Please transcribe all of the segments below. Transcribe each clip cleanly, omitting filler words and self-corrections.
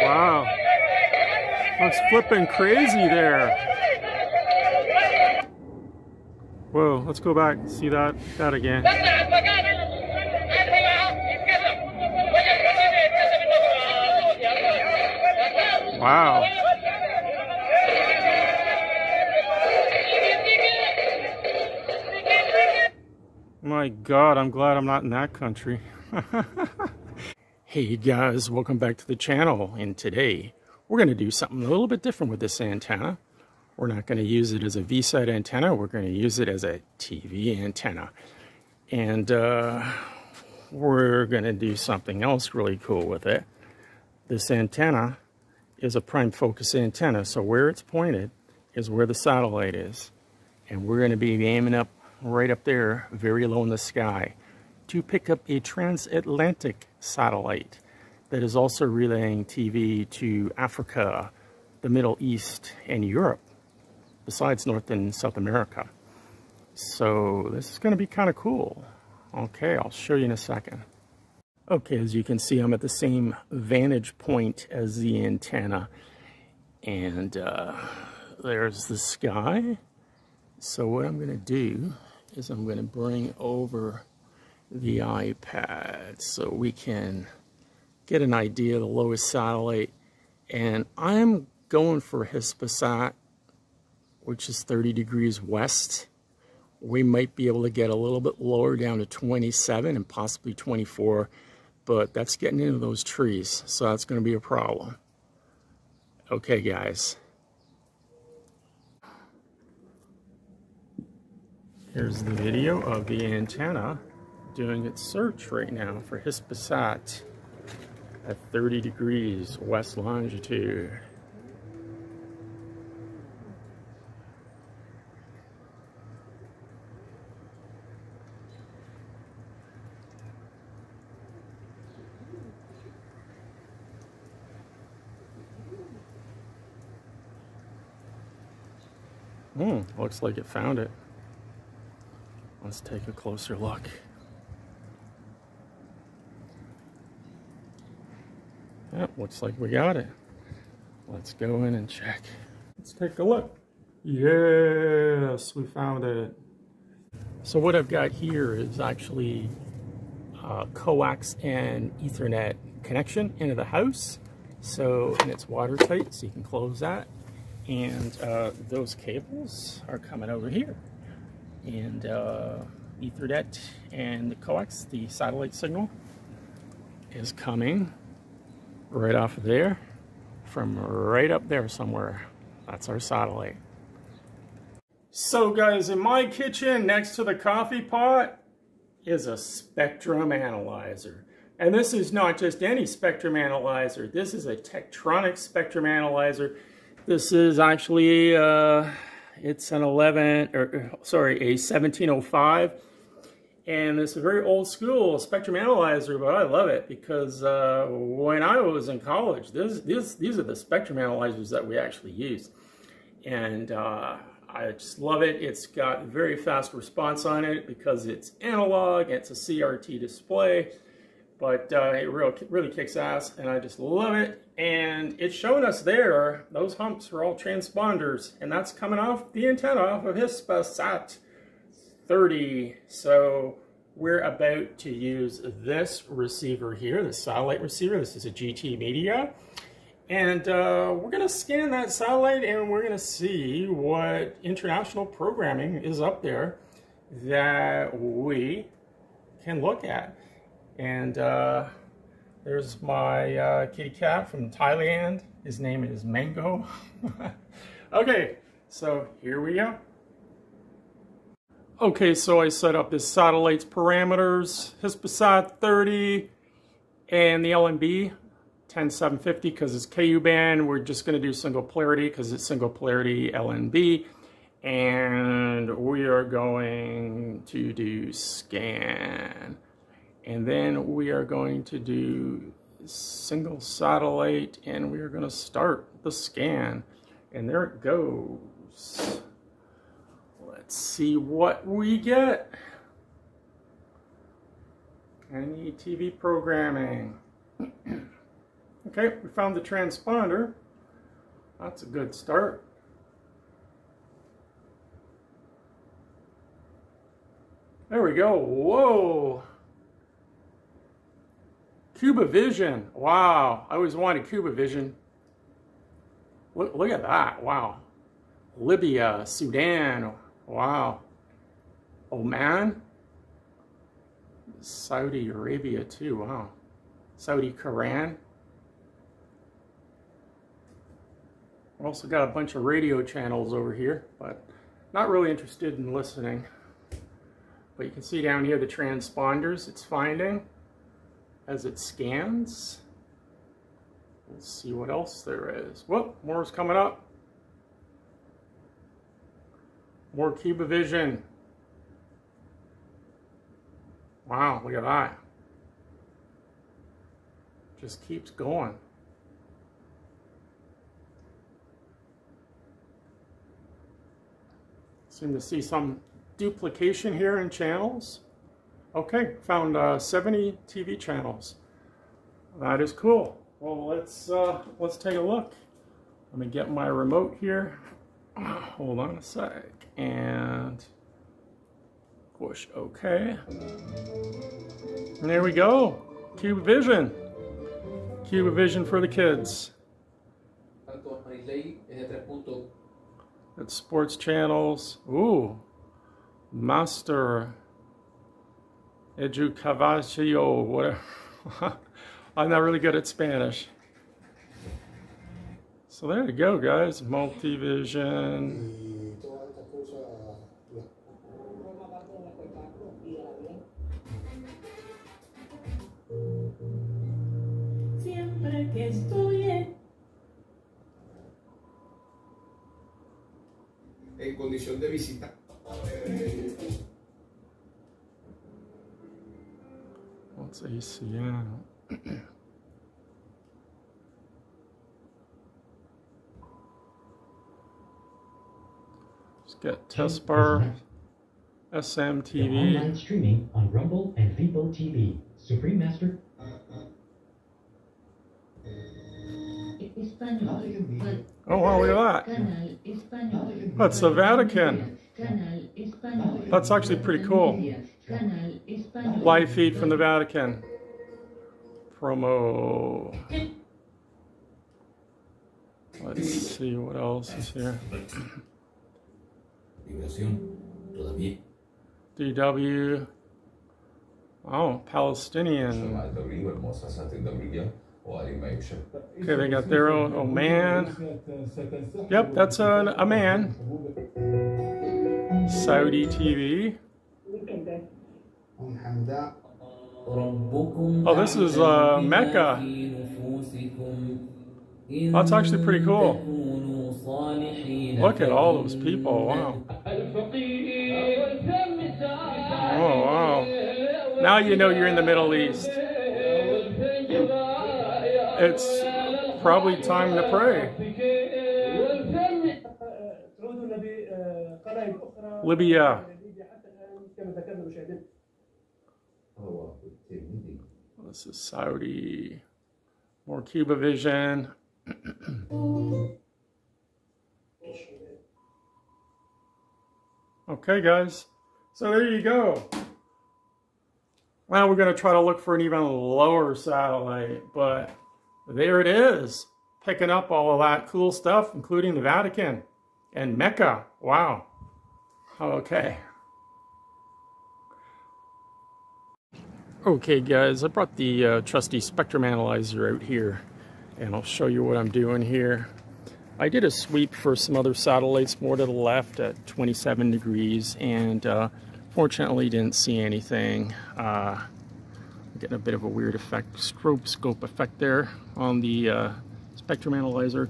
Wow. Looks flipping crazy there. Whoa, let's go back and see that again. Wow. My God, I'm glad I'm not in that country. Hey guys, welcome back to the channel, and today we're going to do something a little bit different with this antenna. We're not going to use it as a V-side antenna, we're going to use it as a TV antenna. And we're going to do something else really cool with it. This antenna is a prime focus antenna, so where it's pointed is where the satellite is. And we're going to be aiming up right up there, very low in the sky, to pick up a transatlantic satellite that is also relaying TV to Africa, the Middle East, and Europe, besides North and South America. So this is going to be kind of cool. Okay, I'll show you in a second. Okay, as you can see, I'm at the same vantage point as the antenna, and there's the sky. So what I'm going to do is I'm going to bring over the iPad so we can get an idea of the lowest satellite. And I'm going for Hispasat, which is 30 degrees west. We might be able to get a little bit lower, down to 27 and possibly 24, but that's getting into those trees, so that's going to be a problem. Okay, guys. Here's the video of the antenna doing its search right now for Hispasat at 30 degrees west longitude. Looks like it found it. Let's take a closer look. Yep, looks like we got it. Let's go in and check. Let's take a look. Yes, we found it. So what I've got here is actually coax and Ethernet connection into the house. So, and it's watertight, so you can close that. And those cables are coming over here. And Ethernet and the coax, the satellite signal, is coming right off of there, from right up there somewhere. That's our satellite. So guys, in my kitchen next to the coffee pot is a spectrum analyzer. And this is not just any spectrum analyzer. This is a Tektronix spectrum analyzer. This is actually it's an a 1705, and it's a very old school spectrum analyzer, but I love it because when I was in college, these are the spectrum analyzers that we actually use, and I just love it. It's got very fast response on it because it's analog, it's a CRT display, but it really kicks ass, and I just love it. And it's showing us there, those humps are all transponders, and that's coming off the antenna off of Hispasat 30. So we're about to use this receiver here, the satellite receiver. This is a GT Media. And we're going to scan that satellite, and we're going to see what international programming is up there that we can look at. And there's my kitty cat from Thailand. His name is Mango. Okay, so here we go. Okay, so I set up this satellite's parameters, Hispasat 30, and the LNB 10750 because it's KU band. We're just going to do single polarity because it's single polarity LNB. And we are going to do scan. And then we are going to do single satellite, and we are going to start the scan. And there it goes. Let's see what we get. I need TV programming. Okay, we found the transponder. That's a good start. There we go. Whoa. Cuba Vision. Wow. I always wanted Cuba Vision. Look at that. Wow. Libya, Sudan. Wow. Oman. Saudi Arabia too. Wow. Saudi Quran. We've also got a bunch of radio channels over here, but not really interested in listening. But you can see down here the transponders it's finding as it scans. Let's see what else there is. Whoop, more's coming up. More Cuba Vision. Wow, look at that. Just keeps going. Seem to see some duplication here in channels. Okay, found 70 TV channels. That is cool. Well, let's take a look. Let me get my remote here. Hold on a sec and push OK. And there we go. Cuba Vision. Cuba Vision for the kids. It's sports channels. Ooh. Master Educación, whatever. I'm not really good at Spanish. So there you go, guys. Multivision. En condición de visita. What's ACN? Let's get test bar, SMTV. Online streaming on Rumble and Vivo TV. Supreme Master. Oh wow, look at that. That's the Vatican. That's actually pretty cool. Live feed from the Vatican. Promo. Let's see what else is here. DW. Oh, Palestinian. Okay, they got their own Oman. Yep, that's a man. Saudi TV. Oh, this is Mecca. That's actually pretty cool. Look at all those people. Wow. Oh, wow. Now you know you're in the Middle East. It's probably time to pray. Libya. This is Saudi. More Cuba Vision. Okay, guys. So there you go. Now we're going to try to look for an even lower satellite, but there it is. Picking up all of that cool stuff, including the Vatican and Mecca. Wow. Okay. Okay, guys, I brought the trusty spectrum analyzer out here, and I'll show you what I'm doing here. I did a sweep for some other satellites more to the left at 27 degrees, and fortunately didn't see anything. I'm getting a bit of a weird effect, stroboscope effect there on the spectrum analyzer.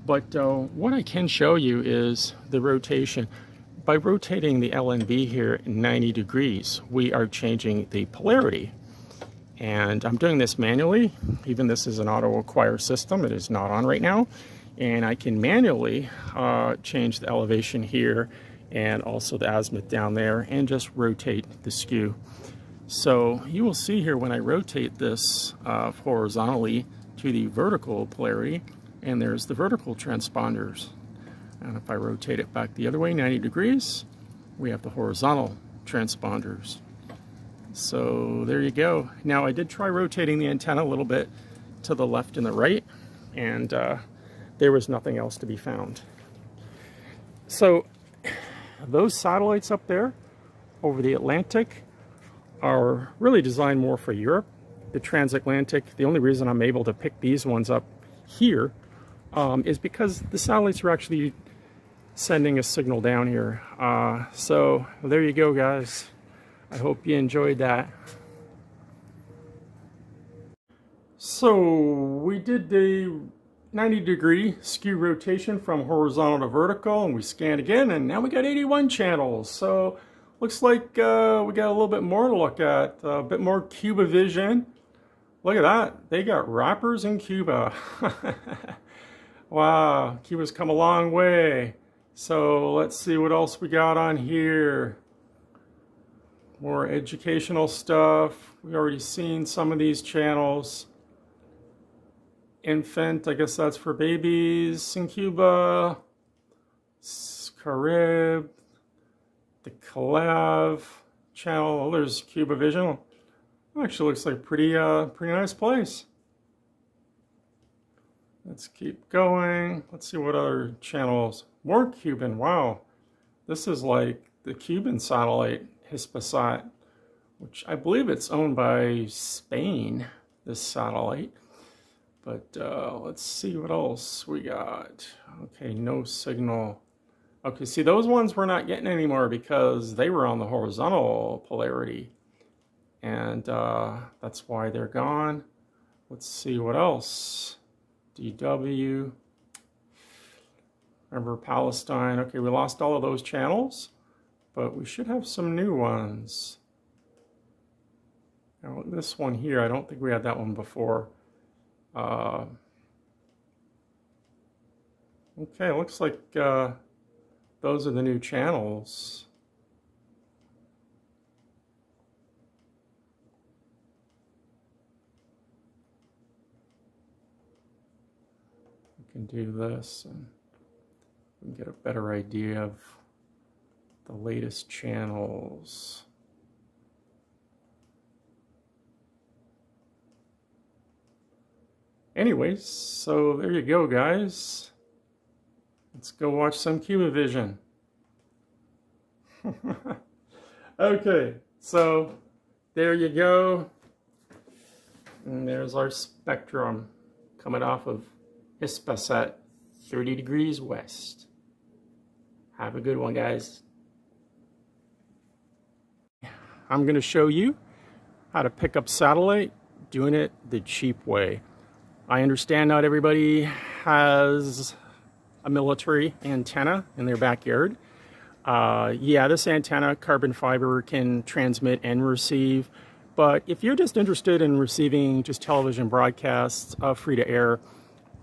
But what I can show you is the rotation. By rotating the LNB here 90 degrees, we are changing the polarity. And I'm doing this manually. Even this is an auto-acquire system. It is not on right now. And I can manually change the elevation here and also the azimuth down there and just rotate the skew. So you will see here when I rotate this horizontally to the vertical polarity, and there's the vertical transponders. And if I rotate it back the other way, 90 degrees, we have the horizontal transponders. So there you go. Now I did try rotating the antenna a little bit to the left and the right, and there was nothing else to be found. So those satellites up there over the Atlantic are really designed more for Europe. The transatlantic, the only reason I'm able to pick these ones up here is because the satellites are actually sending a signal down here. So there you go, guys. I hope you enjoyed that. So we did the 90-degree skew rotation from horizontal to vertical, and we scanned again, and now we got 81 channels. So looks like we got a little bit more to look at, a bit more Cuba vision. Look at that, they got rappers in Cuba. Wow, Cuba's come a long way. So let's see what else we got on here. More educational stuff. We already seen some of these channels. Infant, I guess that's for babies in Cuba. Carib, the Calav channel. Oh, there's Cuba Vision. Actually looks like pretty nice place. Let's keep going. Let's see what other channels. More Cuban. Wow, this is like the Cuban satellite, Hispasat, which I believe it's owned by Spain, this satellite. But let's see what else we got. Okay, no signal. Okay, see, those ones we're not getting anymore because they were on the horizontal polarity. And that's why they're gone. Let's see what else. DW. Remember Palestine. Okay, we lost all of those channels, but we should have some new ones. Now, this one here, I don't think we had that one before. Okay, looks like those are the new channels. We can do this and we can get a better idea of the latest channels. Anyways, so there you go, guys. Let's go watch some Cuba Vision. Okay, so there you go. And there's our spectrum coming off of Hispasat, 30 degrees west. Have a good one, guys. I'm going to show you how to pick up satellite, doing it the cheap way. I understand not everybody has a military antenna in their backyard. Yeah, this antenna, carbon fiber, can transmit and receive, but if you're just interested in receiving just television broadcasts free to air,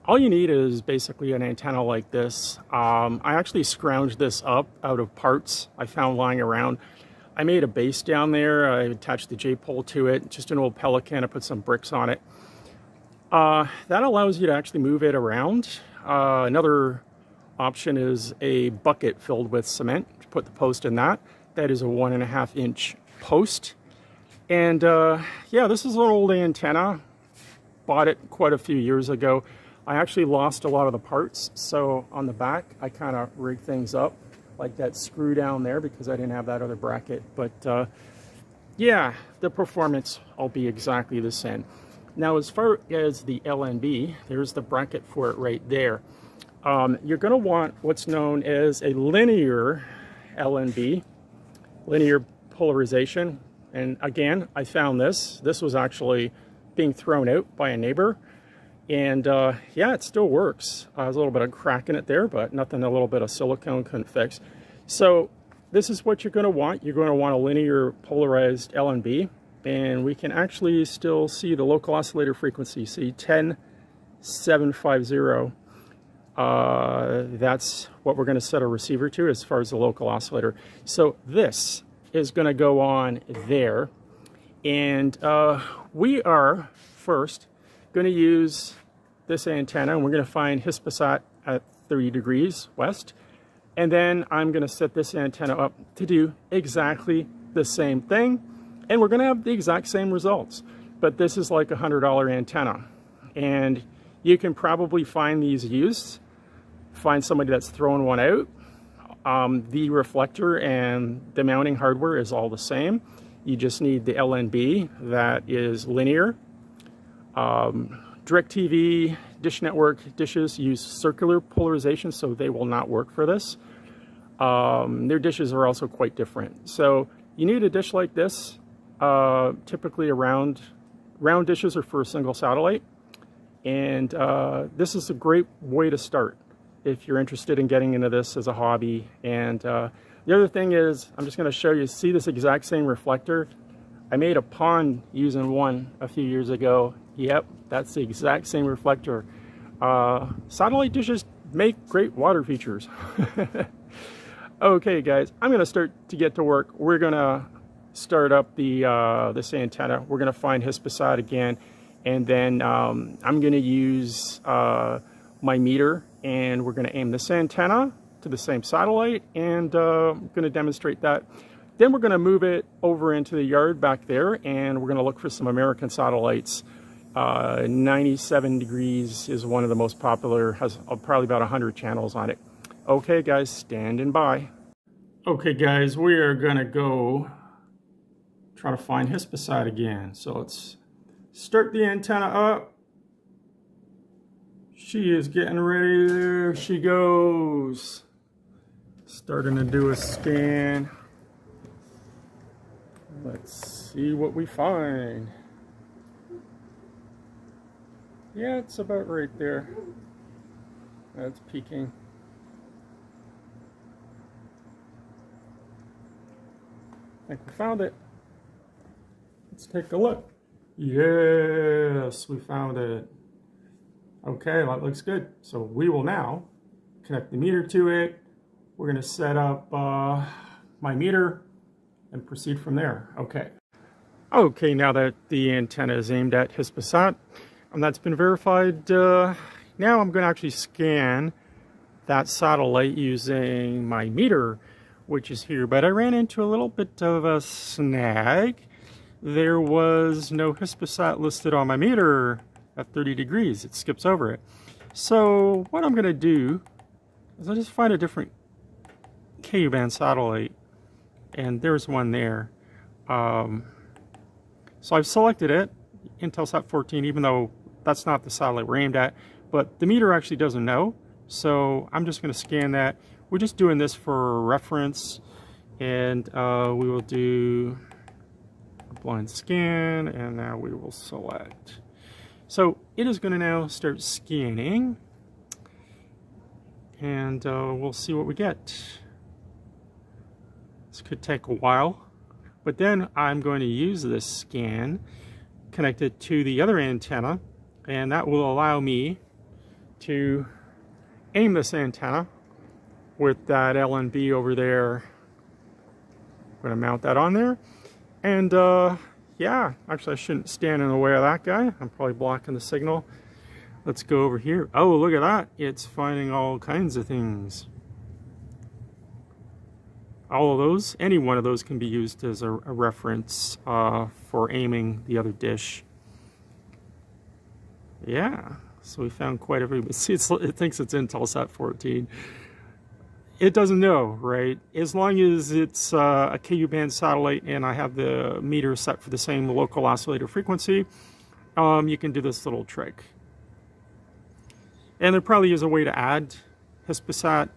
all you need is basically an antenna like this. I actually scrounged this up out of parts I found lying around. I made a base down there. I attached the J-pole to it, just an old Pelican. I put some bricks on it. That allows you to actually move it around. Another option is a bucket filled with cement. Put the post in that. That is a 1.5 inch post. And yeah, this is an old antenna. Bought it quite a few years ago. I actually lost a lot of the parts, so on the back I kind of rigged things up like that screw down there because I didn't have that other bracket. But yeah, the performance will be exactly the same. Now, as far as the LNB, there's the bracket for it right there. You're going to want what's known as a linear LNB, linear polarization. And again, I found this. This was actually being thrown out by a neighbor. And yeah, it still works. There's a little bit of crack in it there, but nothing a little bit of silicone couldn't fix. So this is what you're going to want. You're going to want a linear polarized LNB. And we can actually still see the local oscillator frequency, see 10750. That's what we're going to set our receiver to as far as the local oscillator. So this is going to go on there. And we are first going to use this antenna, and we're going to find Hispasat at 30 degrees west. And then I'm going to set this antenna up to do exactly the same thing. And we're going to have the exact same results. But this is like a $100 antenna. And you can probably find these used. Find somebody that's throwing one out. The reflector and the mounting hardware is all the same. You just need the LNB that is linear. DirecTV, Dish Network dishes use circular polarization, so they will not work for this. Their dishes are also quite different. So you need a dish like this. Typically round dishes are for a single satellite. And this is a great way to start if you're interested in getting into this as a hobby. And the other thing is, I'm just going to show you, see this exact same reflector? I made a pond using one a few years ago. Yep, that's the exact same reflector. Satellite dishes make great water features. Okay guys, I'm going to start to get to work. We're going to start up this antenna. We're going to find Hispasat again. And then I'm going to use my meter, and we're going to aim this antenna to the same satellite, and I'm going to demonstrate that. Then we're going to move it over into the yard back there, and we're going to look for some American satellites. 97 degrees is one of the most popular, has probably about 100 channels on it. Okay guys, standing by. Okay guys, we are going to go try to find Hispasat again. So let's start the antenna up. She is getting ready. There she goes. Starting to do a scan. Let's see what we find. Yeah, it's about right there. That's peaking. I think we found it. Let's take a look. Yes, we found it. Okay, that looks good. So we will now connect the meter to it. We're going to set up my meter and proceed from there. Okay. Okay, now that the antenna is aimed at Hispasat, and that's been verified, now I'm going to actually scan that satellite using my meter, which is here. But I ran into a little bit of a snag. There was no Hispasat listed on my meter at 30 degrees. It skips over it. So what I'm going to do is I'll just find a different Ku-band satellite. And there's one there. So I've selected it, Intelsat 14, even though that's not the satellite we're aimed at. But the meter actually doesn't know. So I'm just going to scan that. We're just doing this for reference. And we will do a blind scan. And now we will select. So it is going to now start scanning, and we'll see what we get. This could take a while, but then I'm going to use this scan connected to the other antenna, and that will allow me to aim this antenna with that LNB over there. I'm going to mount that on there, and yeah, actually I shouldn't stand in the way of that guy. I'm probably blocking the signal. Let's go over here. Oh, look at that. It's finding all kinds of things. All of those, any one of those can be used as a reference for aiming the other dish. Yeah, so we found quite a few. See, it thinks it's Intelsat 14. It doesn't know, right? As long as it's a Ku-band satellite and I have the meter set for the same local oscillator frequency, you can do this little trick. And there probably is a way to add Hispasat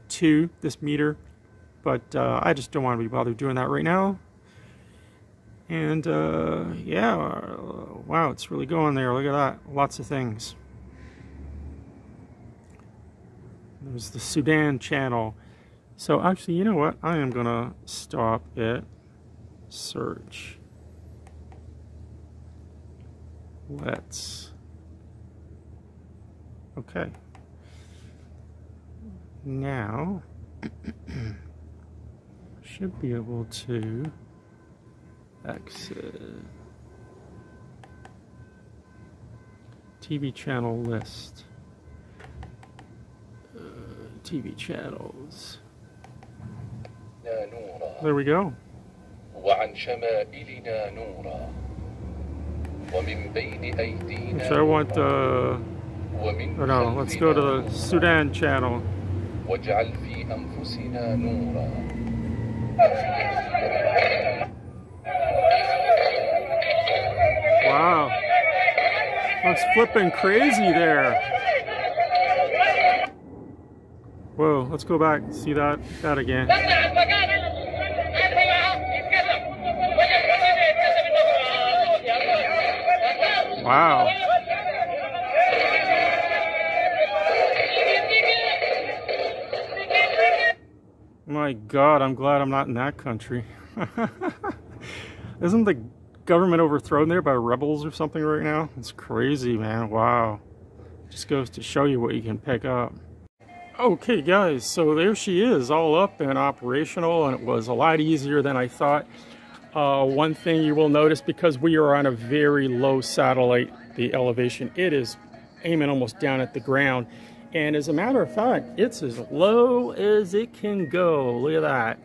to this meter, but I just don't want to be bothered doing that right now. And yeah, wow, it's really going there. Look at that, lots of things. There's the Sudan channel. So actually, you know what? I am going to stop it. Search. Let's. Okay. Now, should be able to exit. TV channel list. TV channels. There we go. Which I want oh no, let's go to the Sudan channel. Wow. Looks flipping crazy there. Whoa, let's go back and see that again. Wow. My God, I'm glad I'm not in that country. Isn't the government overthrown there by rebels or something right now? It's crazy, man. Wow. Just goes to show you what you can pick up. Okay, guys, so there she is, all up and operational, and it was a lot easier than I thought. One thing you will notice, because we are on a very low satellite, the elevation, it is aiming almost down at the ground. And as a matter of fact, it's as low as it can go. Look at that.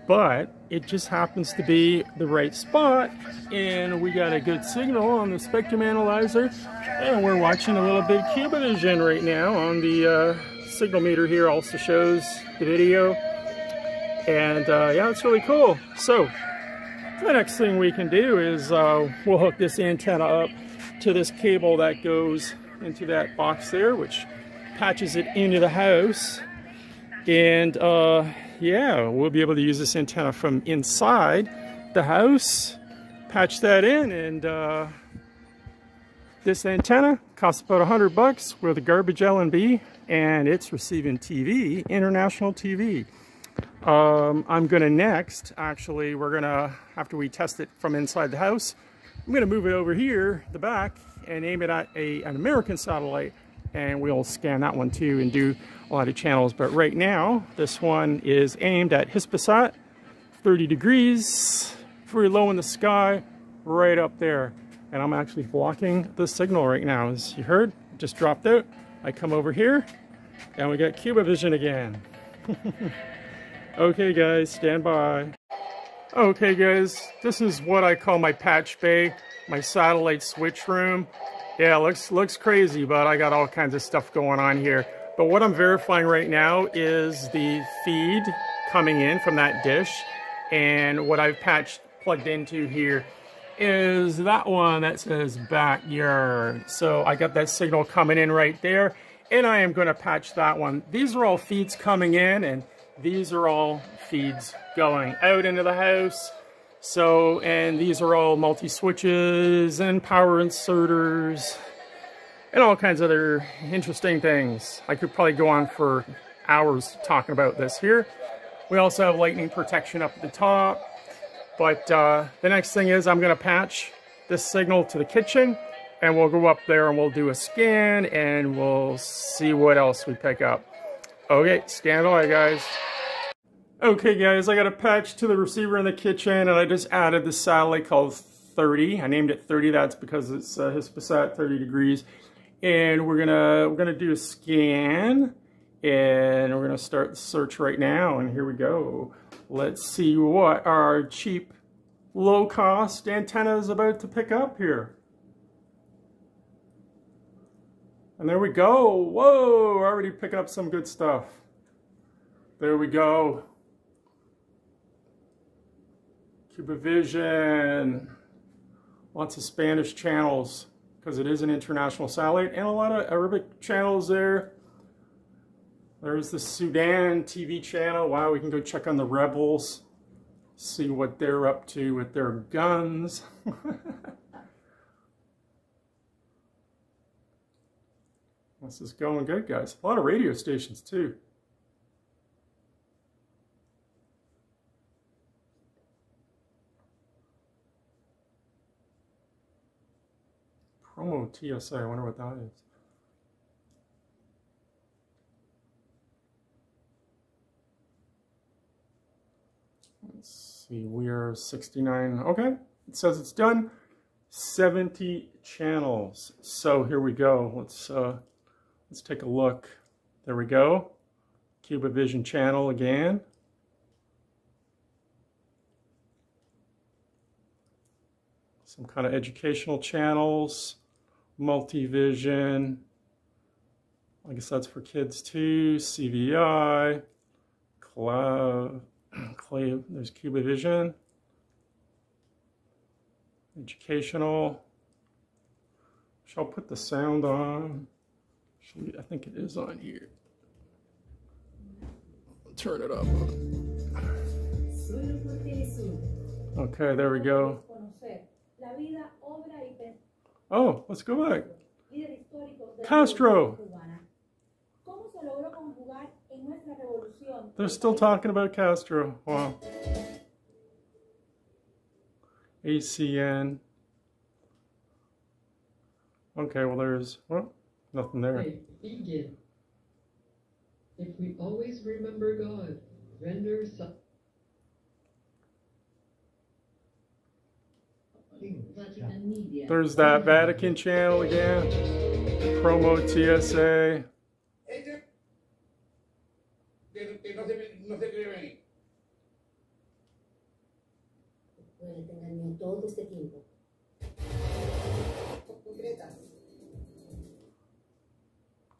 But it just happens to be the right spot, and we got a good signal on the spectrum analyzer, and we're watching a little bit of CubeVision right now on the signal meter here. Also shows the video, and yeah, it's really cool. So the next thing we can do is we'll hook this antenna up to this cable that goes into that box there, which patches it into the house, and yeah, we'll be able to use this antenna from inside the house, patch that in, and this antenna costs about $100 with a garbage LNB, and it's receiving TV, international TV. I'm gonna next, actually, we're gonna, after we test it from inside the house, I'm gonna move it over here, the back, and aim it at an American satellite, and we'll scan that one too and do a lot of channels. But right now, this one is aimed at Hispasat, 30 degrees, very low in the sky, right up there. And I'm actually blocking the signal right now. As you heard, it just dropped out. I come over here, and we got CubeVision again. Okay guys, stand by. Okay guys, this is what I call my patch bay, my satellite switch room. Yeah, looks crazy, but I got all kinds of stuff going on here. But what I'm verifying right now is the feed coming in from that dish, and what I've plugged into here is that one that says backyard. So I got that signal coming in right there, and I am going to patch that one. These are all feeds coming in, and these are all feeds going out into the house. So, and these are all multi-switches and power inserters and all kinds of other interesting things. I could probably go on for hours talking about this here. We also have lightning protection up at the top. But the next thing is I'm going to patch this signal to the kitchen, and we'll go up there and we'll do a scan, and we'll see what else we pick up. Okay, stand by, guys. Okay guys, I got a patch to the receiver in the kitchen, and I just added the satellite called 30. I named it 30, that's because it's Hispasat 30 degrees. And we're gonna do a scan, and we're gonna start the search right now, and here we go. Let's see what our cheap, low-cost antenna is about to pick up here. And there we go. Whoa, we're already picking up some good stuff. There we go. CubeVision, lots of Spanish channels because it is an international satellite, and a lot of Arabic channels there. There's the Sudan TV channel. Wow, we can go check on the rebels, see what they're up to with their guns. This is going good, guys. A lot of radio stations too. Promo TSA, I wonder what that is. Let's see, we are 69. Okay, it says it's done. 70 channels. So here we go. Let's take a look. There we go. CubaVision channel again. Some kind of educational channels, multivision. I guess that's for kids too. CVI, there's CubaVision. Educational. Shall put the sound on. I think it is on here. Turn it up. Okay, there we go. Oh, let's go back. Castro. They're still talking about Castro. Wow. ACN. Okay, well there's, well, nothing there. Hey, Egan. If we always remember God, render some. There's that Vatican channel again. Promo TSA.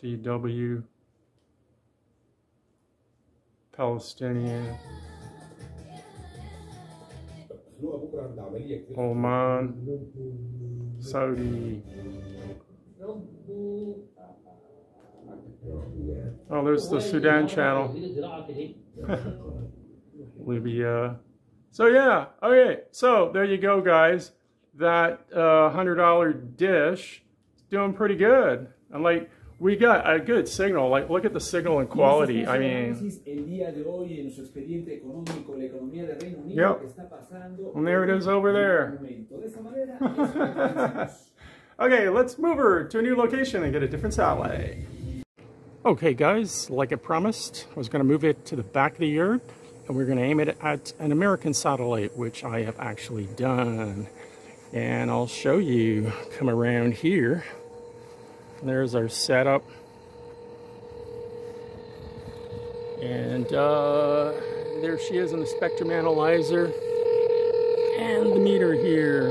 DW. Palestinian. Oman. Saudi. Oh, there's the Sudan channel. Libya. So yeah, okay, so there you go, guys. That $100 dish is doing pretty good. And like, we got a good signal. Like, look at the signal and quality. I mean, yep. And there it is over there. Okay, let's move her to a new location and get a different satellite. Okay, guys, like I promised, I was going to move it to the back of the yard, and we're going to aim it at an American satellite, which I have actually done. And I'll show you. Come around here. There's our setup. And there she is in the spectrum analyzer. And the meter here.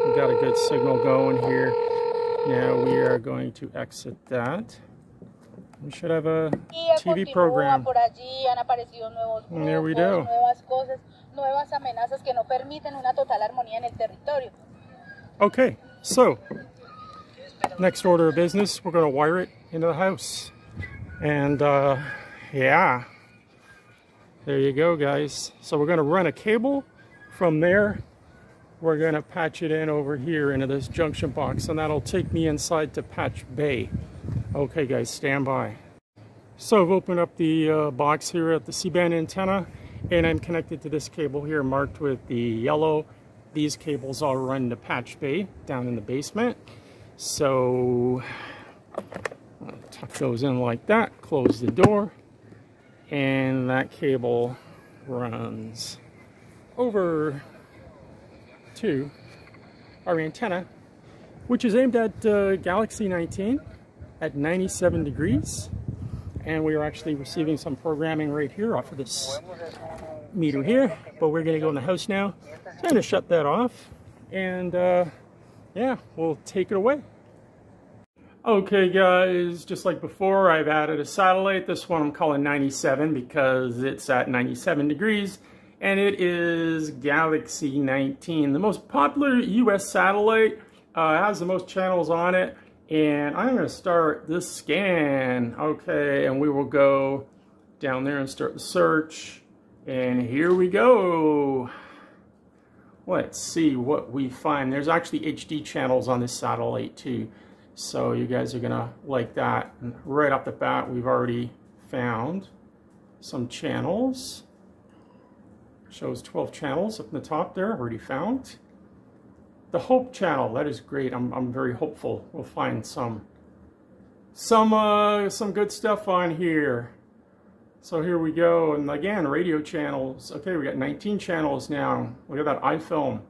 We've got a good signal going here. Now we are going to exit that. We should have a TV program. And there we go. Okay, so next order of business, we're going to wire it into the house. And yeah, there you go, guys. So we're going to run a cable from there. We're going to patch it in over here into this junction box, and that'll take me inside to Patch Bay. Okay, guys, stand by. So I've opened up the box here at the C-band antenna, and I'm connected to this cable here marked with the yellow. These cables all run to Patch Bay down in the basement. So I'll tuck those in like that, close the door, and that cable runs over to our antenna, which is aimed at Galaxy 19 at 97 degrees. And we are actually receiving some programming right here off of this meter here, but we're going to go in the house now. So I'm going to shut that off, and yeah, we'll take it away. Okay, guys, just like before, I've added a satellite. This one I'm calling 97 because it's at 97 degrees, and it is Galaxy 19, the most popular US satellite. Has the most channels on it. And I'm going to start this scan. Okay, and we will go down there and start the search. And here we go. Let's see what we find. There's actually HD channels on this satellite too. So you guys are going to like that. And right off the bat, we've already found some channels. Shows 12 channels up in the top there, already found. The Hope channel, that is great. I'm very hopeful we'll find some good stuff on here. So here we go, and again, radio channels. Okay, we got 19 channels now. Look at that iFilm.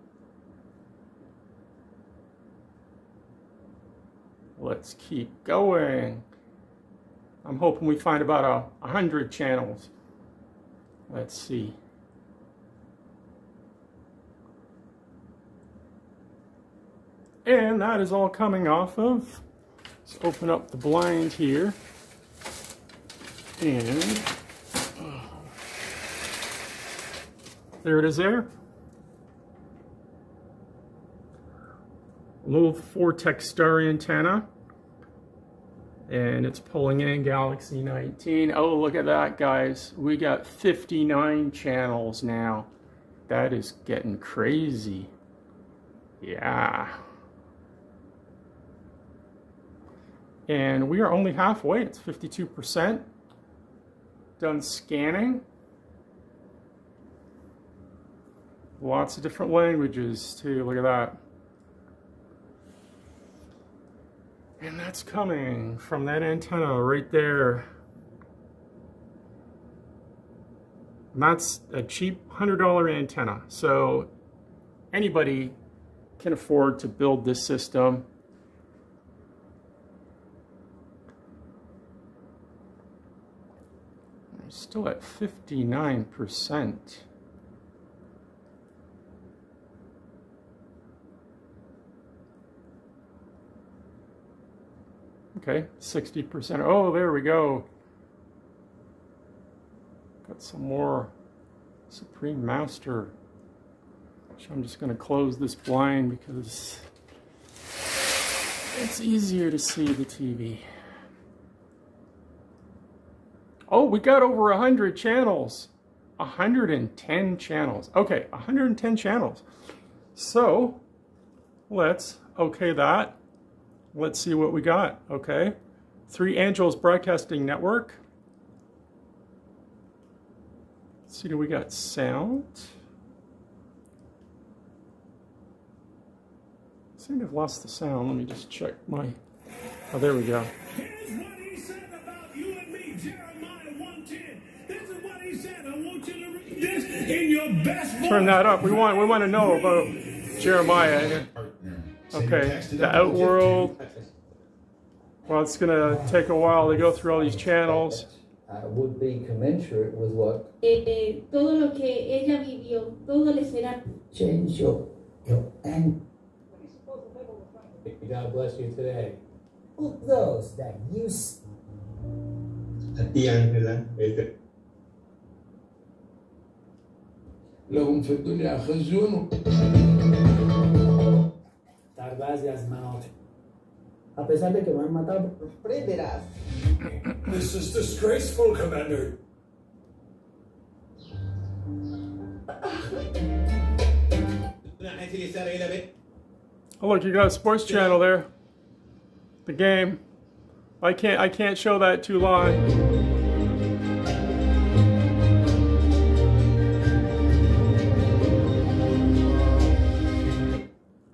Let's keep going. I'm hoping we find about 100 channels. Let's see. And that is all coming off of. Let's open up the blind here. And there it is there. A little Vortex star antenna. And it's pulling in Galaxy 19. Oh, look at that, guys. We got 59 channels now. That is getting crazy. Yeah. And we are only halfway. It's 52%. Done scanning. Lots of different languages, too. Look at that. And that's coming from that antenna right there. And that's a cheap $100 antenna. So anybody can afford to build this system. I'm still at 59%. Okay, 60%. Oh, there we go. Got some more Supreme Master. So I'm just going to close this blind because it's easier to see the TV. Oh, we got over 100 channels. 110 channels. Okay, 110 channels. So let's okay that. Let's see what we got, okay? 3 Angels Broadcasting Network. Let's see, do we got sound? I seem to have lost the sound. Let me just check my... Oh, there we go. Here's what he said about you and me, Jeremiah 1:10. This is what he said. I want you to read this in your best voice. Turn that up. We want to know about Jeremiah here. Okay, the Outworld. Well, it's going to take a while to go through all these channels. Would be commensurate with what? Todo lo que ella vivió, todo le será. Change your and God bless you today. those that use. لهم في الدنيا خزون. در بعضی از مناطق A pesar de que me han matado, Prenderás. This is disgraceful, Commander. Oh, look, you got a sports channel there. The game. I can't show that too long.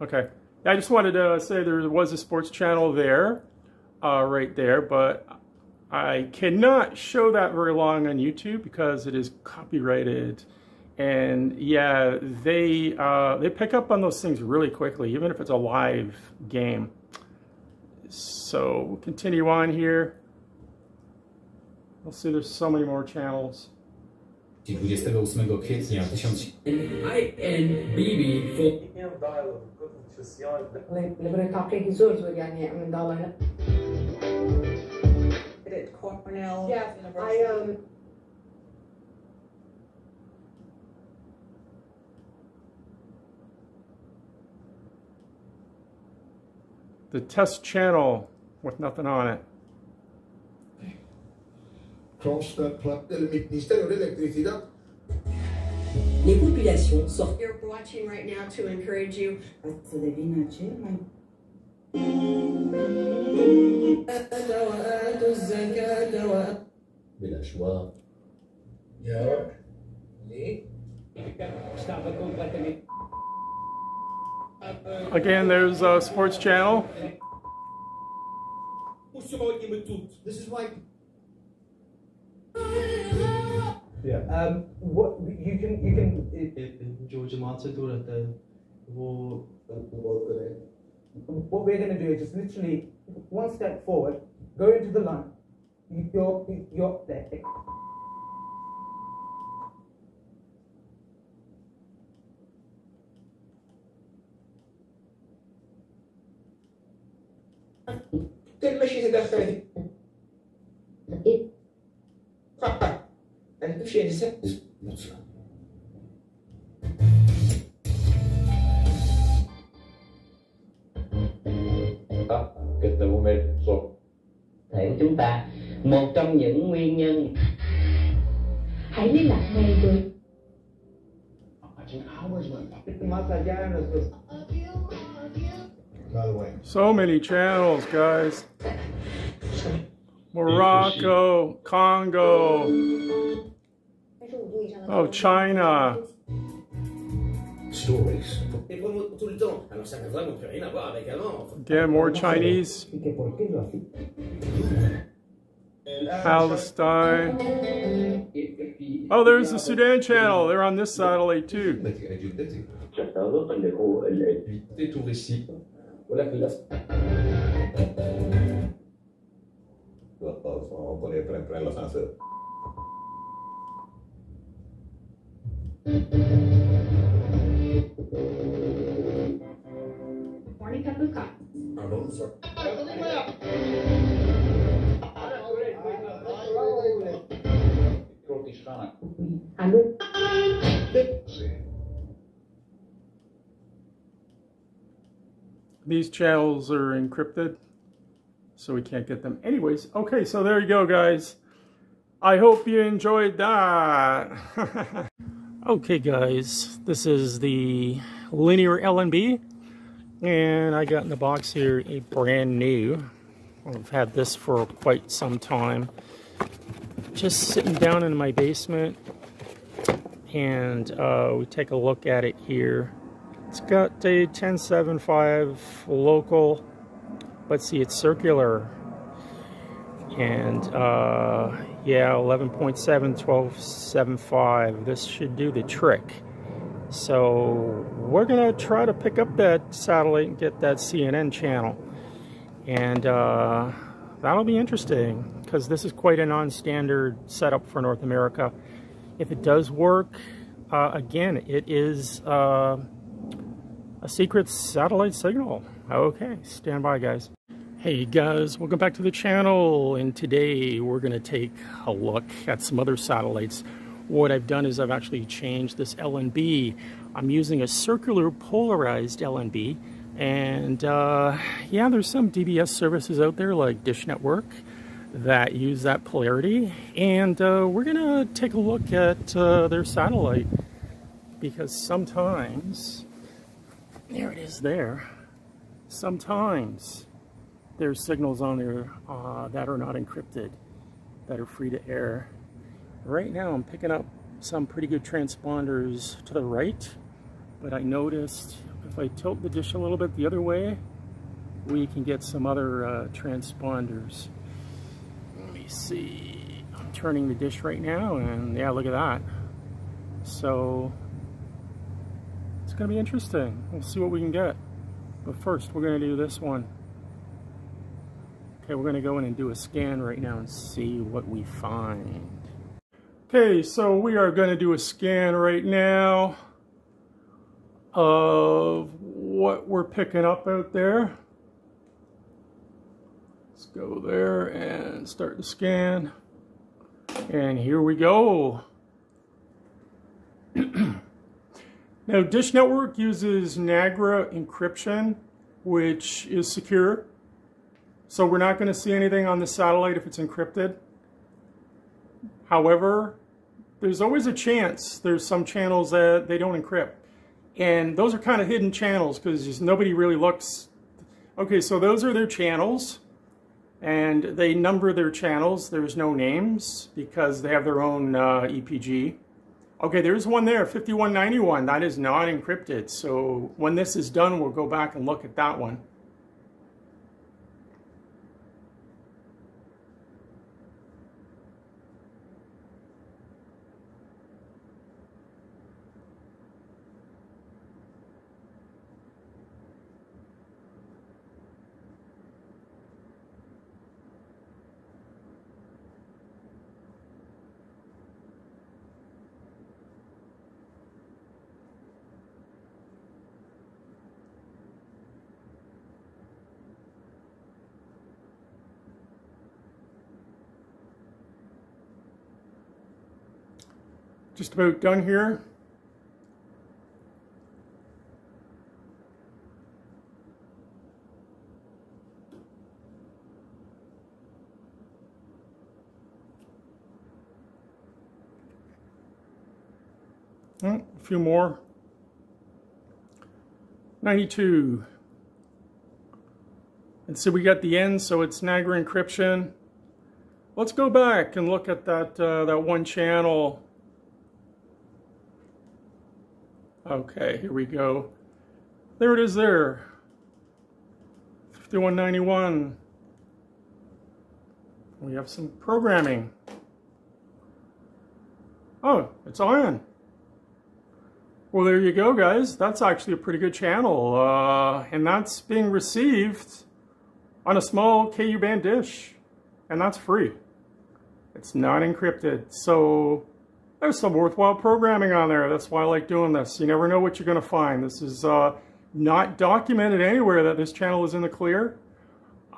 Okay. I just wanted to say there was a sports channel there, right there, but I cannot show that very long on YouTube because it is copyrighted. And yeah, they pick up on those things really quickly, even if it's a live game. So we'll continue on here. We'll see there's so many more channels. 28 kwietnia 1000... Cornell. Yeah, The test channel with nothing on it. del Ministerio de Electricidad. Les populations sortent. You're watching right now to encourage you. بلا شواء. يا رب. ليه؟ Again, there's a sports channel. This is why. Yeah. What you can Georgia Martin do that. What we're going to do is just literally one step forward, go into the line. You're there. تمشي تدخل فقط أن تمشي لسه Kết nối mệt rồi. Thể của chúng ta, một trong những nguyên nhân. Hãy liên lạc ngay với So many channels, guys. Morocco, Congo, oh, China. Stories. Again, more Chinese. Palestine. Oh, there's the Sudan channel. They're on this satellite too. Morning cup of coffee. These channels are encrypted, so we can't get them. Anyways, okay, so there you go, guys. I hope you enjoyed that. Okay, guys, this is the linear LNB, and I got in the box here a brand new. I've had this for quite some time. Just sitting down in my basement, and we take a look at it here. It's got a 1075 local, but see, it's circular. And yeah, 11.7, 12.75. This should do the trick. So we're gonna try to pick up that satellite and get that CNN channel. And that'll be interesting, because this is quite a non-standard setup for North America. If it does work, again, it is a secret satellite signal. Okay, stand by, guys. Hey guys, welcome back to the channel, and today we're going to take a look at some other satellites. What I've done is I've actually changed this LNB. I'm using a circular polarized LNB, and yeah, there's some DBS services out there like Dish Network that use that polarity, and we're going to take a look at their satellite, because sometimes, there it is there, sometimes there's signals on there that are not encrypted, that are free to air. Right now I'm picking up some pretty good transponders to the right, but I noticed if I tilt the dish a little bit the other way, we can get some other transponders. Let me see, I'm turning the dish right now, and yeah, look at that. So it's gonna be interesting. We'll see what we can get. But first, we're gonna do this one. Okay, we're going to go in and do a scan right now and see what we find. Okay, so we are going to do a scan right now of what we're picking up out there. Let's go there and start the scan. And here we go. Now, Dish Network uses NAGRA encryption, which is secure. So we're not going to see anything on the satellite if it's encrypted. However, there's always a chance there's some channels that they don't encrypt. And those are kind of hidden channels because nobody really looks. Okay, so those are their channels. And they number their channels. There's no names because they have their own EPG. Okay, there's one there, 5191. That is not encrypted. So when this is done, we'll go back and look at that one. Just about done here. Oh, a few more. 92. And so we got the end, so it's Niagara encryption. Let's go back and look at that that one channel. Okay, here we go. There it is there. 5191. We have some programming. Oh, it's on. Well, there you go, guys. That's actually a pretty good channel. And that's being received on a small KU band dish. And that's free. It's not encrypted. So there's some worthwhile programming on there. That's why I like doing this. You never know what you're going to find. This is not documented anywhere that this channel is in the clear.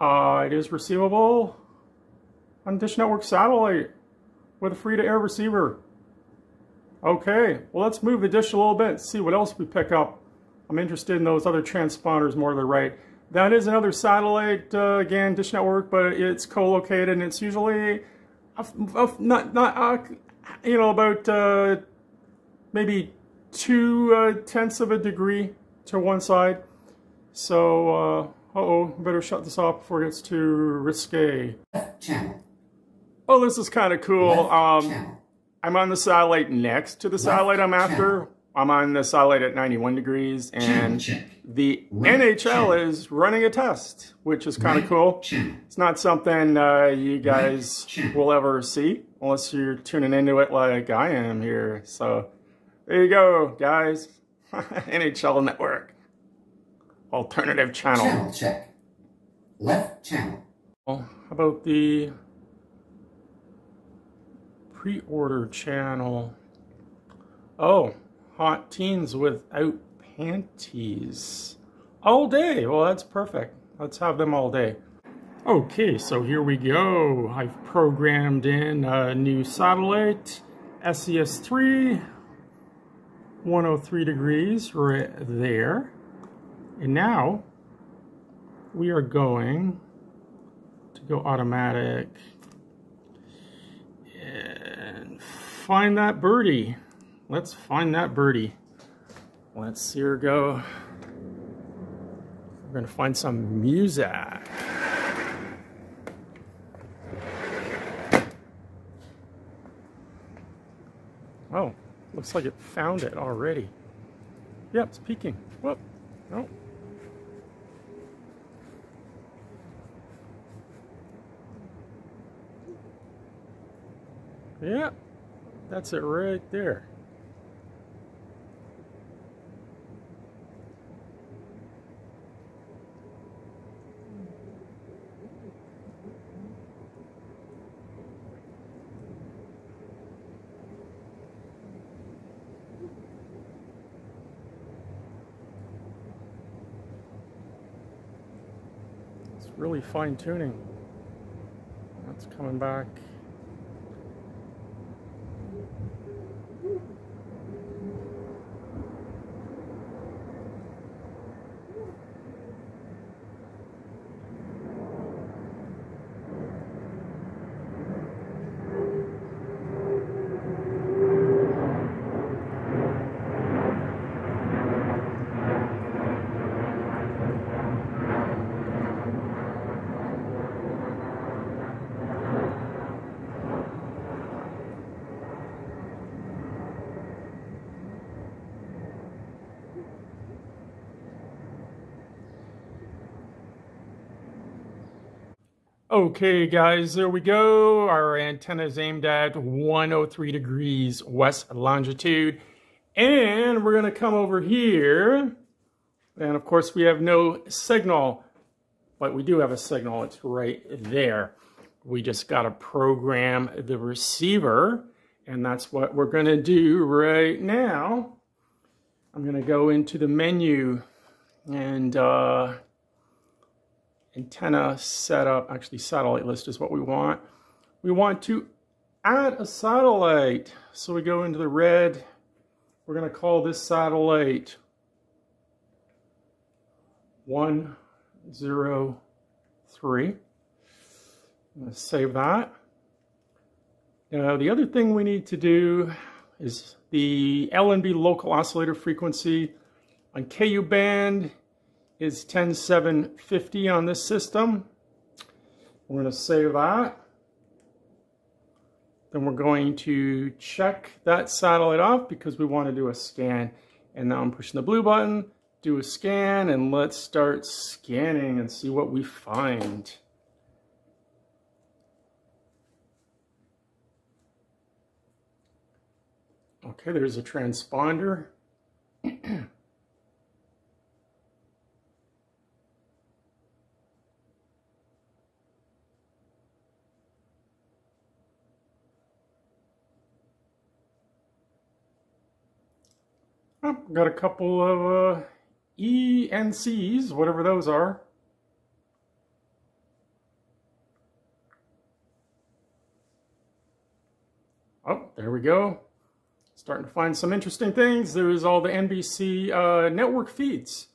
It is receivable on Dish Network satellite with a free-to-air receiver. Okay, well, let's move the dish a little bit, see what else we pick up. I'm interested in those other transponders more to the right. That is another satellite, again, Dish Network, but it's co-located, and it's usually you know, about maybe 2/10 of a degree to one side. So, uh-oh, better shut this off before it gets too risque. Left channel. Oh, this is kind of cool. Left channel. I'm on the satellite next to the satellite I'm after. I'm on the satellite at 91 degrees, and the NHL is running a test, which is kind of cool. It's not something you guys will ever see unless you're tuning into it like I am here. So there you go, guys. NHL Network. Alternative channel. Channel check. Left channel. Well, how about the pre-order channel? Oh, hot teens without panties. All day. Well, that's perfect. Let's have them all day. Okay, so here we go. I've programmed in a new satellite, SES3, 103 degrees right there. And now we are going to go automatic and find that birdie. Let's find that birdie. Let's see her go. We're gonna find some Muzak. Oh, looks like it found it already. Yep, it's peeking. Whoop, no. Yeah, that's it right there. It's really fine tuning. That's coming back. Okay, guys, there we go. Our antenna is aimed at 103 degrees west longitude. And we're going to come over here. And, of course, we have no signal. But we do have a signal. It's right there. We just got to program the receiver. And that's what we're going to do right now. I'm going to go into the menu and antenna setup. Actually, satellite list is what we want. We want to add a satellite. So we go into the red. We're going to call this satellite 103. I'm going to save that. Now the other thing we need to do is the LNB local oscillator frequency on KU band is 10750 on this system. We're going to save that. Then we're going to check that satellite off because we want to do a scan. And now I'm pushing the blue button, do a scan, and let's start scanning and see what we find. Okay, there's a transponder. Oh, got a couple of ENCs, whatever those are. Oh, there we go. Starting to find some interesting things. There's all the NBC network feeds.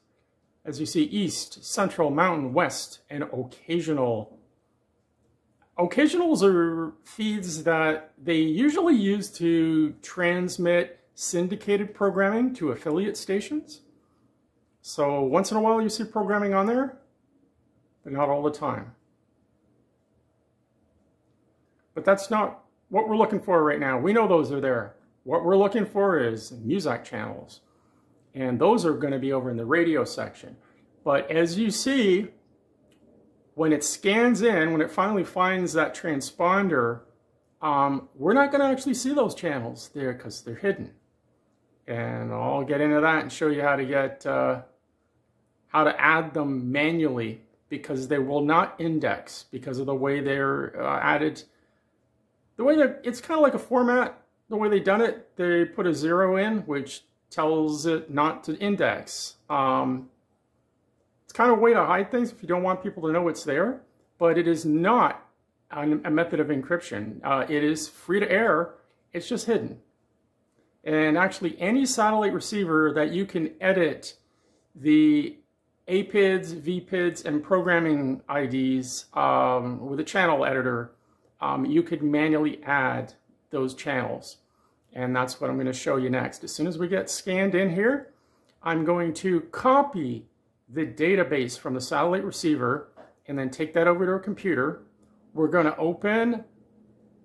As you see, East, Central, Mountain, West, and Occasional. Occasionals are feeds that they usually use to transmit syndicated programming to affiliate stations. So once in a while you see programming on there, but not all the time. But that's not what we're looking for right now. We know those are there. What we're looking for is Muzak channels. And those are going to be over in the radio section. But as you see, when it scans in, when it finally finds that transponder, we're not going to actually see those channels there because they're hidden. And I'll get into that and show you how to get how to add them manually, because they will not index because of the way they're added. The way that it's kind of like a format. The way they done it, they put a 0 in, which tells it not to index. It's kind of a way to hide things if you don't want people to know it's there, but it is not a method of encryption. It is free to air. It's just hidden. And actually, any satellite receiver that you can edit the APIDs, VPIDs, and programming IDs with a channel editor, you could manually add those channels. And that's what I'm going to show you next. As soon as we get scanned in here, I'm going to copy the database from the satellite receiver and then take that over to a computer. We're going to open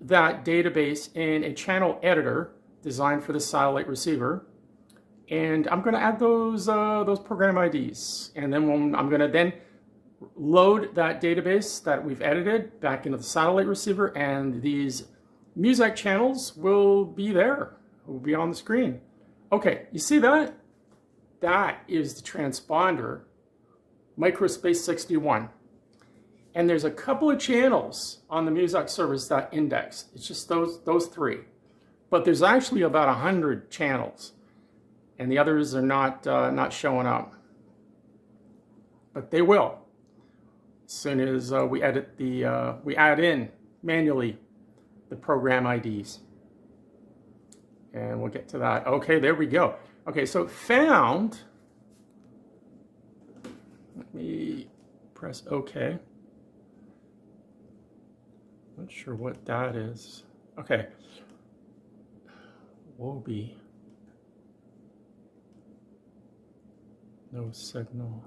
that database in a channel editor designed for the satellite receiver, and I'm going to add those program IDs, and then I'm going to then load that database that we've edited back into the satellite receiver, and these Muzak channels will be there, will be on the screen. Okay, you see that? That is the transponder, Microspace 61. And there's a couple of channels on the Muzak service that index. It's just those three. But there's actually about 100 channels, and the others are not showing up. But they will as soon as we add in manually the program IDs. And we'll get to that. Okay, there we go. Okay, so found. Let me press OK. Not sure what that is. Okay. Wobie. No signal.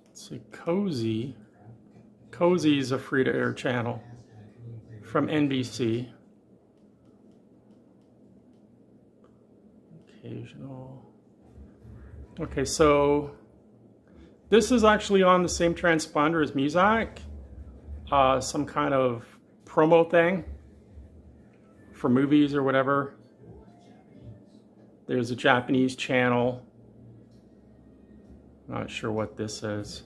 Let's see, Cozy. Cozy is a free-to-air channel from NBC. Occasional. Okay, so this is actually on the same transponder as Muzak. Some kind of promo thing for movies or whatever. There's a Japanese channel. Not sure what this is.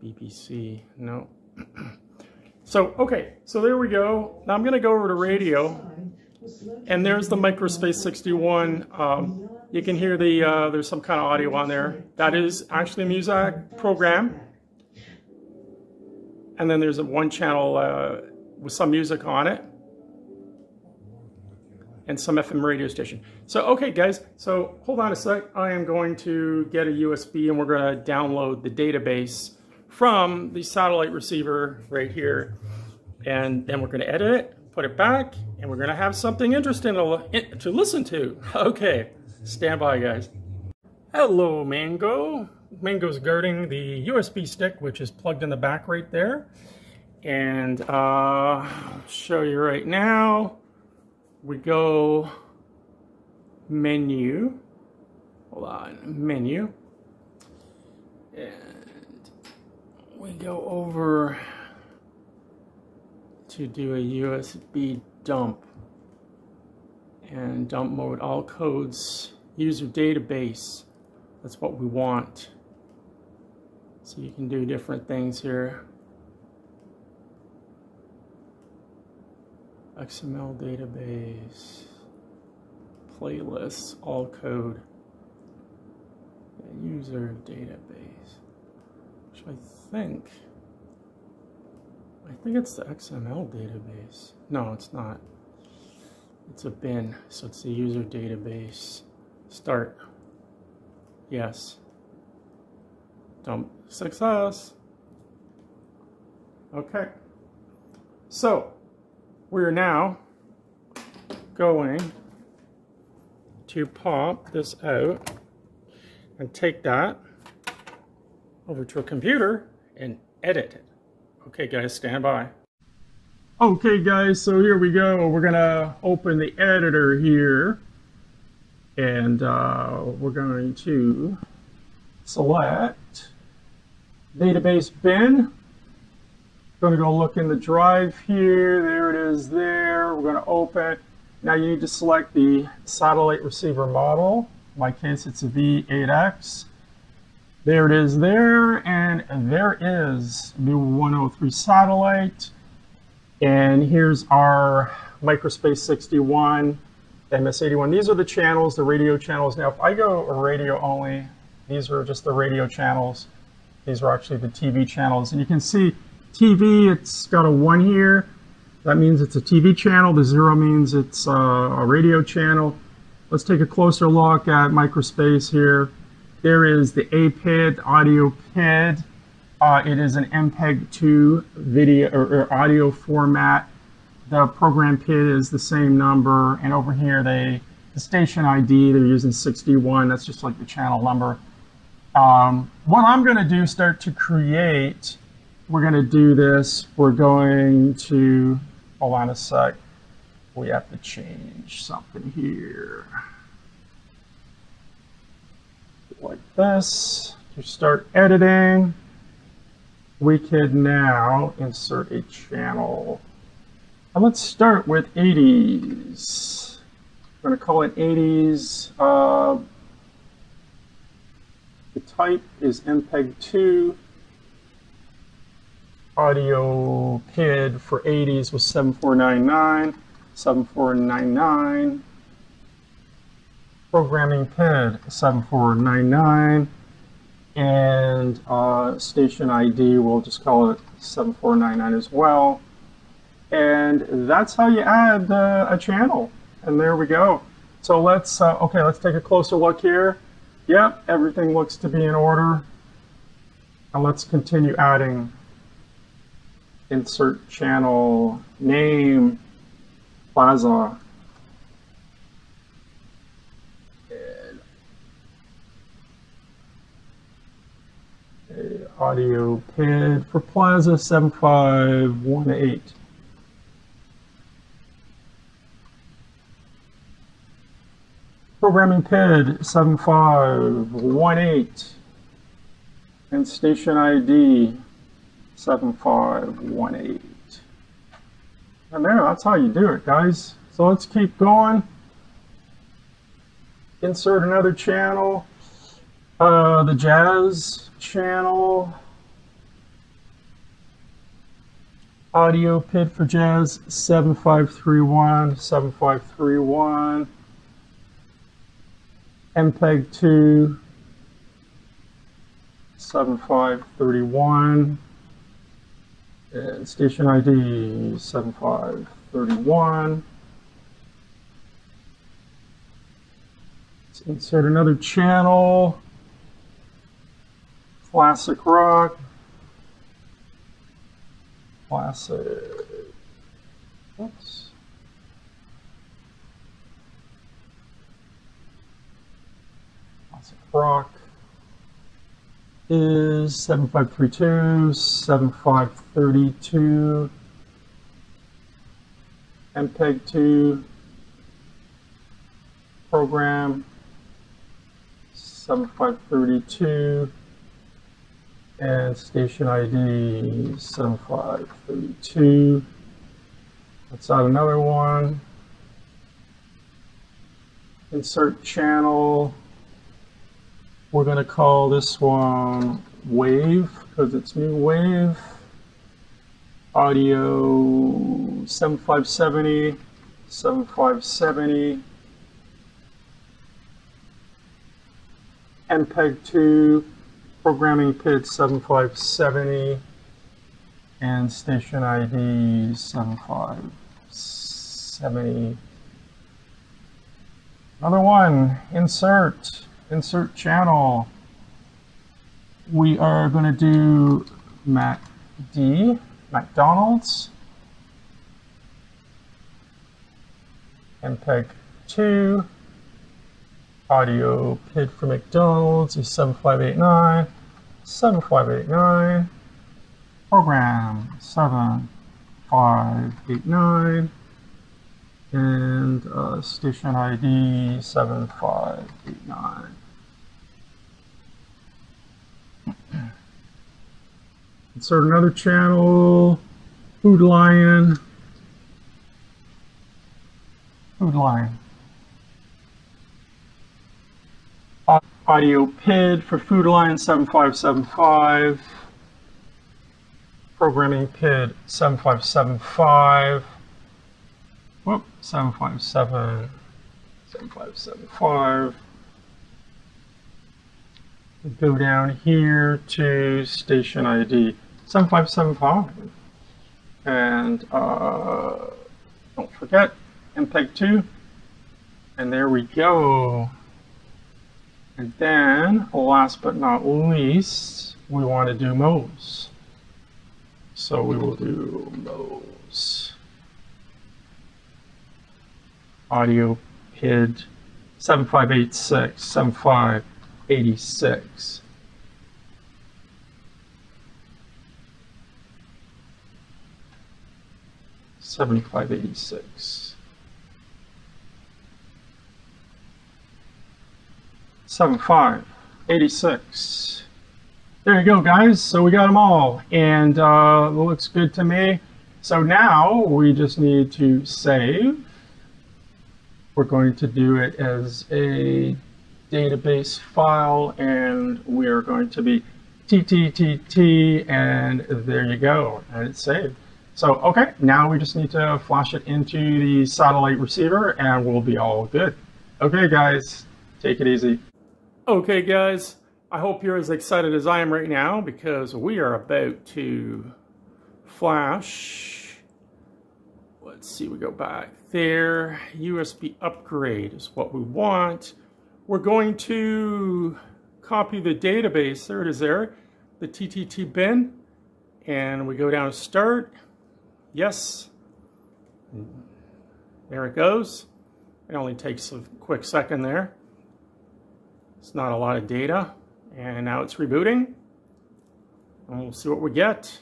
BBC, no. So, okay, so there we go. Now I'm going to go over to radio. And there's the Microspace 61. You can hear there's some kind of audio on there. That is actually a Muzak program. And then there's a one channel with some music on it. And some FM radio station. So, okay guys, so hold on a sec. I am going to get a USB and we're going to download the database from the satellite receiver right here. And then we're going to edit it, put it back, and we're going to have something interesting to listen to. Okay, stand by guys. Hello Mango. Mango's guarding the USB stick, which is plugged in the back right there. And I'll show you right now. We go menu, hold on, menu, and we go over to do a USB dump, and dump mode, all codes, user database, that's what we want. So you can do different things here. XML database, playlists, all code, user database, which I think it's the XML database. No, it's not. It's a bin, so it's the user database. Start. Yes. Dump. Success. Okay. So, we're now going to pop this out and take that over to a computer and edit it. Okay guys, stand by. Okay guys, so here we go. We're gonna open the editor here and we're going to select database bin. Going to go look in the drive here. There it is there. We're going to open it. Now you need to select the satellite receiver model. In my case, it's a V8X. There it is there. And there is new 103 satellite. And here's our Microspace 61, MS81. These are the channels, the radio channels. Now, if I go radio only, these are just the radio channels. These are actually the TV channels. And you can see TV, it's got a 1 here. That means it's a TV channel. The 0 means it's a radio channel. Let's take a closer look at Microspace here. There is the APID, audio PID. It is an MPEG-2 video or audio format. The program PID is the same number. And over here, the station ID, they're using 61. That's just like the channel number. What I'm going to do, start to create. We're going to do this. We're going to, hold on a sec. We have to change something here. Like this. To start editing, we could now insert a channel. And let's start with 80s. I'm going to call it 80s. The type is MPEG-2. Audio PID for 80s was 7499, 7499. Programming PID 7499. And station ID, we'll just call it 7499 as well. And that's how you add a channel. And there we go. So let's, okay, let's take a closer look here. Yep, everything looks to be in order. And let's continue adding. Insert channel name, Plaza. And audio PID for Plaza 7518. Programming PID 7518. And station ID 7518. And there, that's how you do it, guys. So let's keep going. Insert another channel. The jazz channel. Audio PID for jazz 7531, 7531. MPEG 2 7531. And station ID 7531. Let's insert another channel. Classic rock. Classic. Oops. Classic rock is 7532, 7532, MPEG 2, program 7532, and station ID 7532. Let's add another one. Insert channel. We're going to call this one Wave because it's new wave. Audio 7570, 7570. MPEG 2, programming PID 7570, and station ID 7570. Another one, insert channel. We are going to do McDonald's, MPEG 2, audio PID for McDonald's is 7589, 7589, program 7589, and station ID 7589. Insert another channel, Food Lion. Audio PID for Food Lion 7575. Programming PID 7575. Whoop, 757, 7575. Go down here to station ID 7575. And don't forget MPEG 2. And there we go. And then, last but not least, we want to do Mo's. So we will do Mo's. Audio PID 7586, 7586. $75.86. 7586. There you go, guys. So we got them all, and it looks good to me. So now we just need to save. We're going to do it as a database file, and we are going to be TTTT, and there you go, and it's saved. So, okay, now we just need to flash it into the satellite receiver, and we'll be all good. Okay, guys, take it easy. Okay, guys, I hope you're as excited as I am right now, because we are about to flash. Let's see, we go back there. USB upgrade is what we want. We're going to copy the database. There it is there, the TTT bin. And we go down to start. Yes. There it goes. It only takes a quick second there. It's not a lot of data. And now it's rebooting. And we'll see what we get.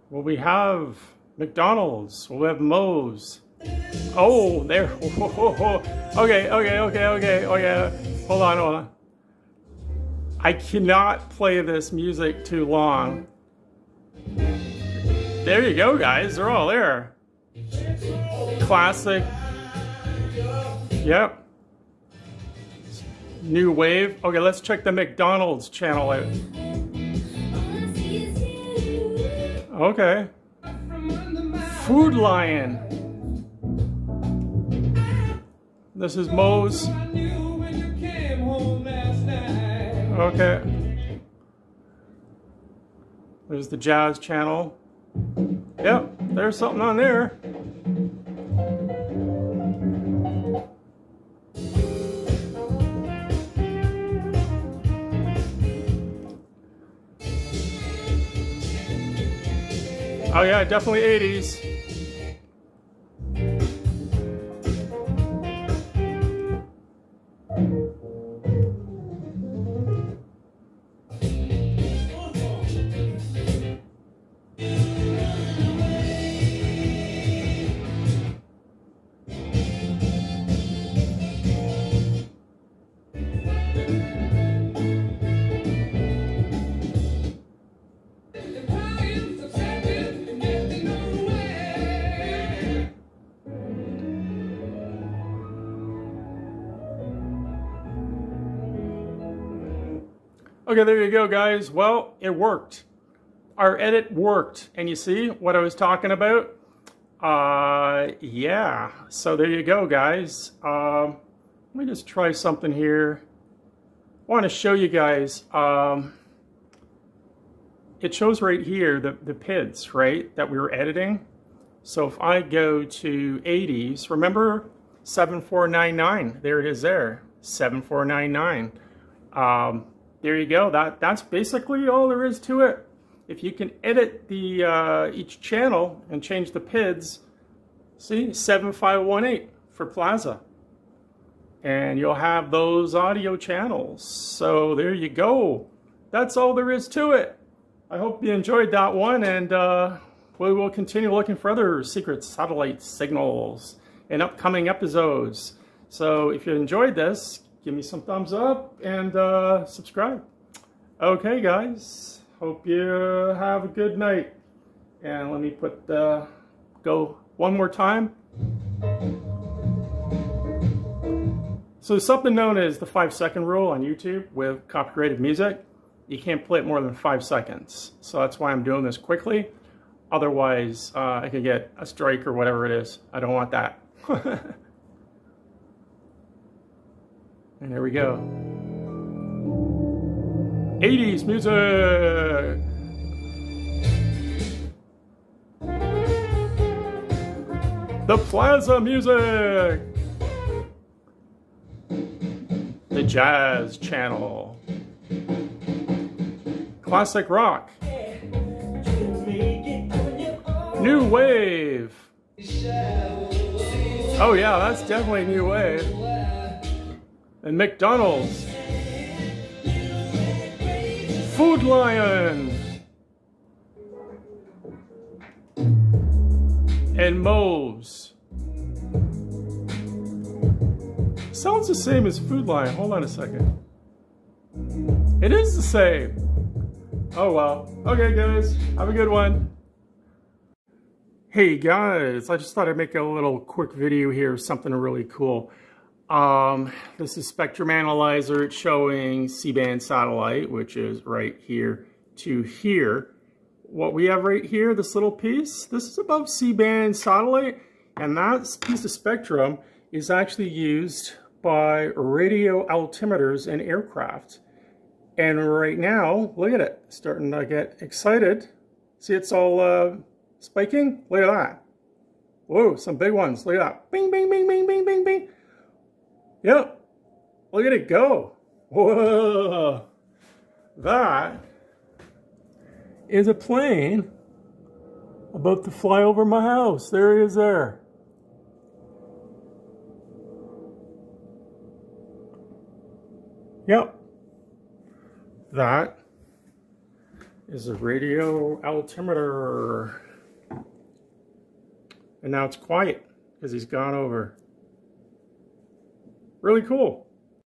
Well, we have McDonald's. We'll have Mo's. Oh, there. Okay. Oh yeah. Hold on. I cannot play this music too long. There you go, guys. They're all there. Classic. Yep. New wave. Okay, let's check the McDonald's channel out. Okay. Food Lion. This is Moe's. Okay. There's the Jazz channel. Yep, there's something on there. Oh yeah, definitely 80s. Okay, there you go, guys. Well, it worked. Our edit worked. And you see what I was talking about? Yeah. So there you go, guys. Let me just try something here. I want to show you guys. It shows right here the PIDs, right, that we were editing. So if I go to 80s, remember 7499? There it is there, 7499. There you go. That's basically all there is to it. If you can edit the each channel and change the PIDs, see, 7518 for Plaza. And you'll have those audio channels. So there you go. That's all there is to it. I hope you enjoyed that one, and we will continue looking for other secret satellite signals in upcoming episodes. So if you enjoyed this, give me some thumbs up and subscribe. Okay, guys. Hope you have a good night. And let me put go one more time. So there's something known as the 5-second rule on YouTube with copyrighted music. You can't play it more than 5 seconds. So that's why I'm doing this quickly. Otherwise, I could get a strike or whatever it is. I don't want that. And there we go. 80s music! The Plaza music! The Jazz channel. Classic rock. New wave. Oh yeah, that's definitely new wave. And McDonald's. Food Lion. And Moe's. Sounds the same as Food Lion. Hold on a second. It is the same. Oh well. Okay guys, have a good one. Hey guys, I just thought I'd make a little quick video here, something really cool. This is Spectrum Analyzer. It's showing C-band satellite, which is right here to here. What we have right here, this little piece, this is above C-band satellite, and that piece of spectrum is actually used by radio altimeters in aircraft. And right now, look at it, starting to get excited. See, it's all spiking? Look at that. Whoa, some big ones. Look at that. Bing, bing, bing, bing, bing, bing, bing. Yep. Look at it go. Whoa. That is a plane about to fly over my house. There he is there. Yep. That is a radio altimeter. And now it's quiet because he's gone over. Really cool.